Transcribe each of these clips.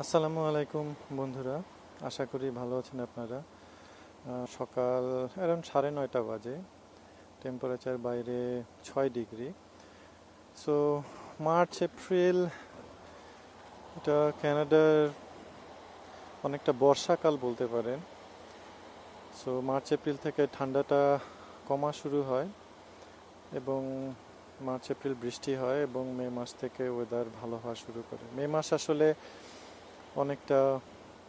আসসালামু আলাইকুম বন্ধুরা, আশা করি ভালো আছেন আপনারা। সকাল অ্যারাউন্ড 9:30 বাজে। টেম্পারেচার বাইরে 6 ডিগ্রি। সো মার্চ এপ্রিল, এটা কানাডার অনেকটা বর্ষাকাল বলতে পারেন। সো মার্চ এপ্রিল থেকে ঠান্ডাটা কমা শুরু হয় এবং মার্চ এপ্রিল বৃষ্টি হয় এবং মে মাস থেকে ওয়েদার ভালো হওয়া শুরু করে। মে মাস আসলে অনেকটা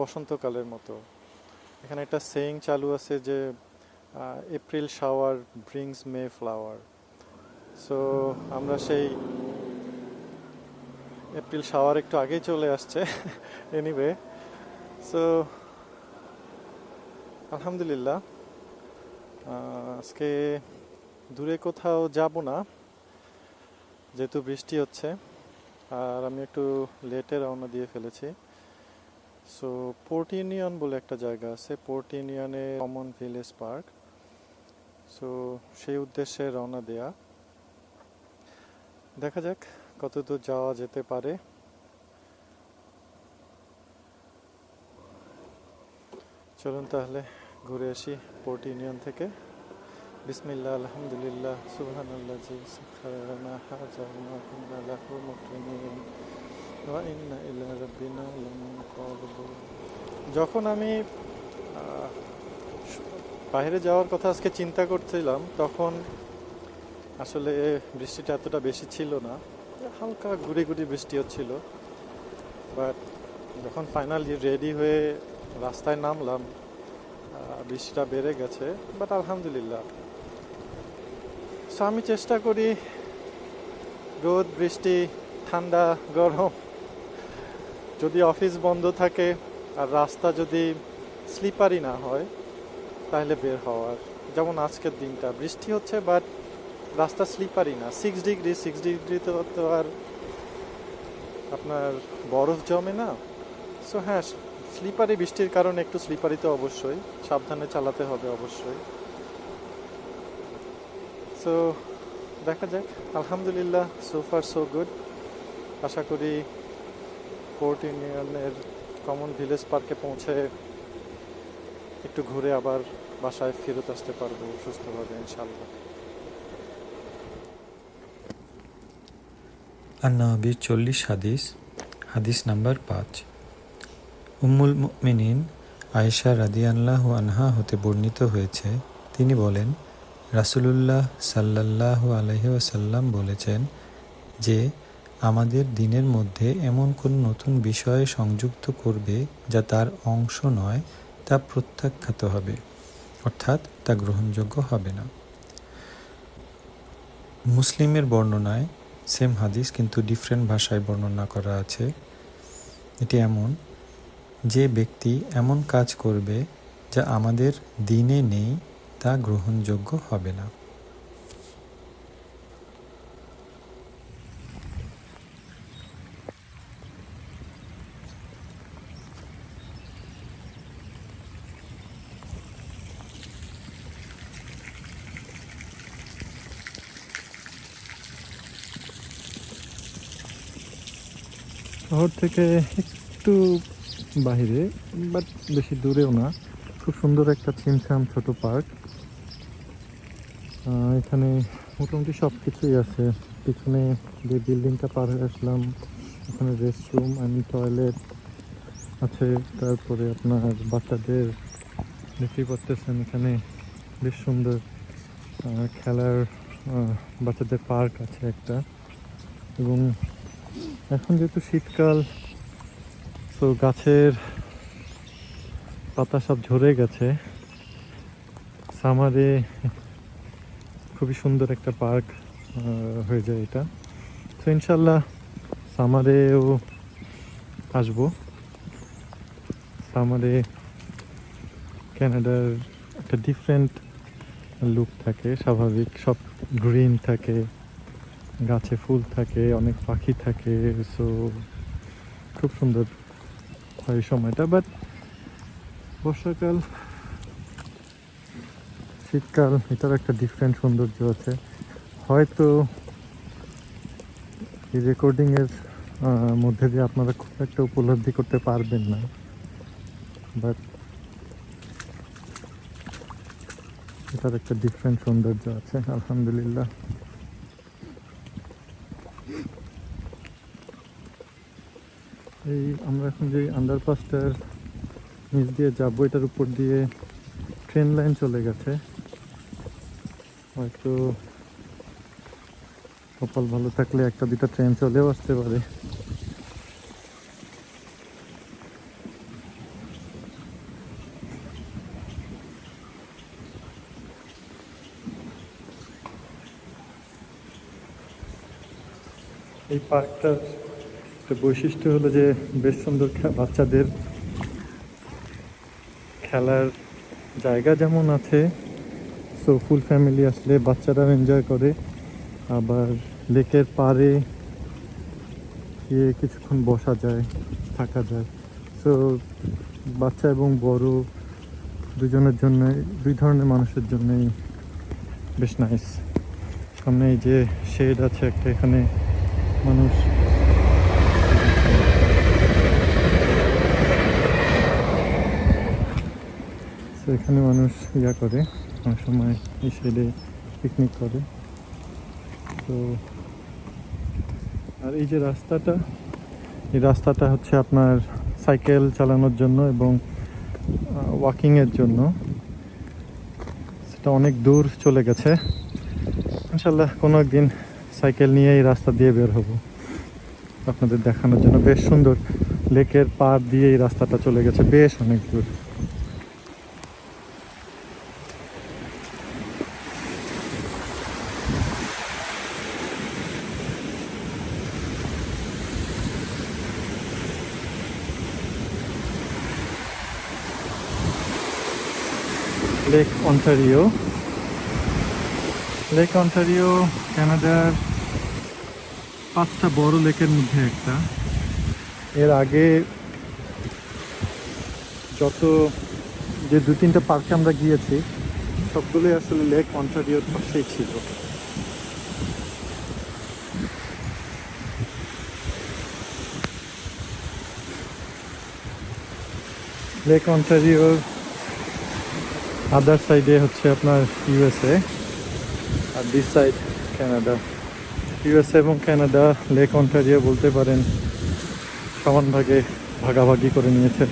বসন্তকালের মতো। এখানে একটা সেইং চালু আছে যে এপ্রিল শাওয়ার ব্রিংস মে ফ্লাওয়ার। সো আমরা সেই এপ্রিল শাওয়ার একটু আগেই চলে আসছে। এনিওয়ে, সো আলহামদুলিল্লাহ, আজকে দূরে কোথাও যাব না যেহেতু বৃষ্টি হচ্ছে, আর আমি একটু লেটে রওনা দিয়ে ফেলেছি। সো পোর্ট ইউনিয়ন বলে একটা জায়গা আছে, পোর্ট ইউনিয়নে কমন ভিলেজ পার্ক। সো সেই উদ্দেশ্যে রওনা দেয়া, দেখা যাক কতদূর যাওয়া যেতে পারে। চলুন তাহলে ঘুরে আসি পোর্ট ইউনিয়ন থেকে। বিসমিল্লাহ, আলহামদুলিল্লাহ, সুবহানাল্লাযী সাখারানা হাযা ওয়া মা কুন্না লাহু মুকরিনিন ওয়া ইন্না ইলা রাব্বিনা লামুনকালিবুন। যখন আমি বাইরে যাওয়ার কথা আজকে চিন্তা করছিলাম, তখন আসলে বৃষ্টিটা এতটা বেশি ছিল না, হালকা গুড়ি গুড়ি বৃষ্টি হচ্ছিল। বাট যখন ফাইনালি রেডি হয়ে রাস্তায় নামলাম, বৃষ্টিটা বেড়ে গেছে। বাট আলহামদুলিল্লাহ, সো আমি চেষ্টা করি রোদ বৃষ্টি ঠান্ডা গরম, যদি অফিস বন্ধ থাকে আর রাস্তা যদি স্লিপারি না হয় তাহলে বের হওয়ার। যেমন আজকের দিনটা বৃষ্টি হচ্ছে বাট রাস্তা স্লিপারি না, 6 ডিগ্রি তো আর আপনার বরফ জমে না। সো হ্যাঁ, স্লিপারি বৃষ্টির কারণে একটু স্লিপারি তো অবশ্যই, সাবধানে চালাতে হবে অবশ্যই। সো দেখা যাক, আলহামদুলিল্লাহ, সো ফার সো গুড। আশা করি পোর্ট ইউনিয়নের কমন ভিলেজ পার্কে পৌঁছে একটু ঘুরে আবার বাসায় ফেরত আসতে পারবো সুস্থভাবে ইনশাল্লাহ। আন-নবীর 40 হাদিস। হাদিস নাম্বার 5। উম্মুল মুমিনিন আয়েশা রাদিয়াল্লাহু আনহা হতে বর্ণিত হয়েছে, তিনি বলেন, রাসূলুল্লাহ সাল্লাল্লাহু আলাইহি ওয়াসাল্লাম বলেছেন যে, আমাদের দিনের মধ্যে এমন কোন নতুন বিষয় সংযুক্ত করবে যা তার অংশ নয়, তা প্রত্যাখ্যাত হবে, অর্থাৎ তা গ্রহণযোগ্য হবে না। মুসলিমের বর্ণনায় সেম হাদিস কিন্তু ডিফারেন্ট ভাষায় বর্ণনা করা আছে। এটি এমন, যে ব্যক্তি এমন কাজ করবে যা আমাদের দ্বীনে নেই, তা গ্রহণযোগ্য হবে না। শহর থেকে একটু বাইরে, বাট বেশি দূরেও না। খুব সুন্দর একটা ছিমছাম ছোট পার্ক। এখানে মোটামুটি সব কিছুই আছে। পিছনে যে বিল্ডিংটা পার হয়ে আসলাম, ওখানে রেস্টরুম অ্যান্ড টয়লেট আছে। তারপরে আপনার বাচ্চাদের, দেখতেই পাচ্ছেন এখানে বেশ সুন্দর খেলার বাচ্চাদের পার্ক আছে একটা। এবং এখন যেহেতু শীতকাল, তো গাছের পাতা সব ঝরে গেছে। সামারে খুবই সুন্দর একটা পার্ক হয়ে যায় এটা। তো ইনশাল্লাহ সামারেও আসবো। সামারে কানাডার একটা ডিফারেন্ট লুক থাকে, স্বাভাবিক, সব গ্রিন থাকে, গাছে ফুল থাকে, অনেক পাখি থাকে। সো খুব সুন্দর হয় সময়টা। বাট বর্ষাকাল, শীতকাল, এটার একটা ডিফারেন্ট সৌন্দর্য আছে। হয়তো এই রেকর্ডিংয়ের মধ্যে দিয়ে আপনারা খুব একটা উপলব্ধি করতে পারবেন না, বাট এটার একটা ডিফারেন্ট সৌন্দর্য আছে আলহামদুলিল্লাহ। এই আমরা এখন যে আন্ডারপাসটার নিচ দিয়ে যাবো, এটার উপর দিয়ে ট্রেন লাইন চলে গেছে। হয়তো কপাল ভালো থাকলে একটা দুটা ট্রেন চলেও আসতে পারে। এই পার্কটার একটা বৈশিষ্ট্য হলো যে বেশ সুন্দর বাচ্চাদের খেলার জায়গা যেমন আছে, সো ফুল ফ্যামিলি আসলে বাচ্চারাও এনজয় করে। আবার লেকের পাড়ে গিয়ে কিছুক্ষণ বসা যায়, থাকা যায়। সো বাচ্চা এবং বড় দুজনের জন্য, দুই ধরনের মানুষের জন্যই বেশ নাইস। সামনে এই যে শেড আছে একটা, এখানে মানুষ এখানে মানুষ ইয়া করে, অনেক সময় এই শেডে পিকনিক করে। তো আর এই যে রাস্তাটা, এই রাস্তাটা হচ্ছে আপনার সাইকেল চালানোর জন্য এবং ওয়াকিংয়ের জন্য। সেটা অনেক দূর চলে গেছে। ইনশাল্লাহ কোনো একদিন সাইকেল নিয়ে এই রাস্তা দিয়ে বের হব আপনাদের দেখানোর জন্য। বেশ সুন্দর, লেকের পাড় দিয়ে এই রাস্তাটা চলে গেছে বেশ অনেক দূর। লেক অন্টারিও, লেক অন্টারিও কানাডার 5টা বড় লেকের মধ্যে একটা। এর আগে যত যে 2-3টা পার্কে আমরা গিয়েছি সবগুলোই আসলে লেক অন্টারিওর পাশেই ছিল। লেক অন্টারিওর আদার সাইডে হচ্ছে আপনার ইউএসএ, আর দিস সাইড কানাডা। ইউএসএ এবং কানাডা লেক অন্টারিও বলতে পারেন সমান ভাগে ভাগাভাগি করে নিয়েছে।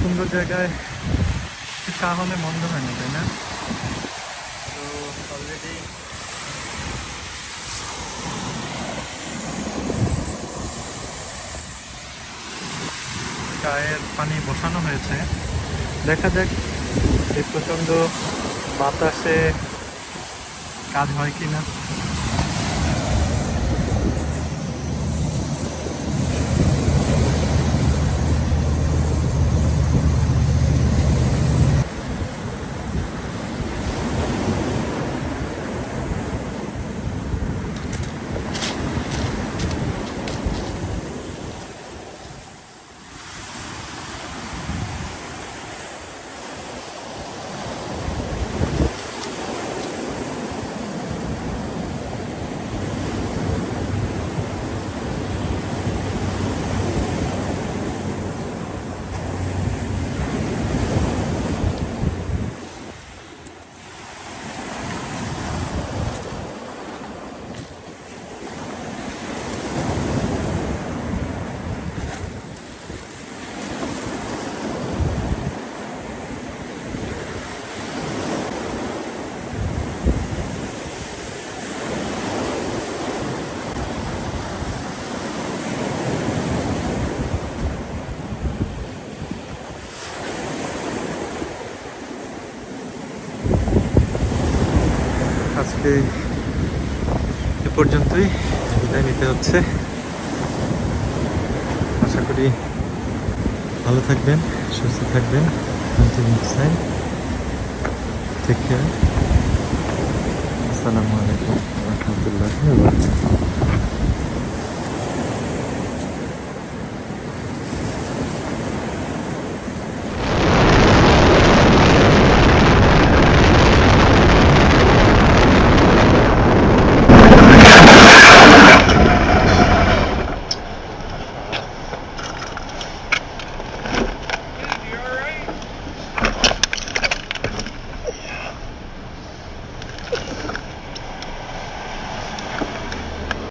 সুন্দর জায়গায় চা হলে মন্দ হয় না, তাই না? তো অলরেডি চায়ের পানি বসানো হয়েছে। দেখা যাক এই প্রচণ্ড বাতাসে কাজ হয় কি না। আজকে এ পর্যন্তই বিদায় নিতে হচ্ছে। আশা করি ভালো থাকবেন, সুস্থ থাকবেন। Until next time, take care. Assalamu alaikum wa rahmatullahi wa barakatuh.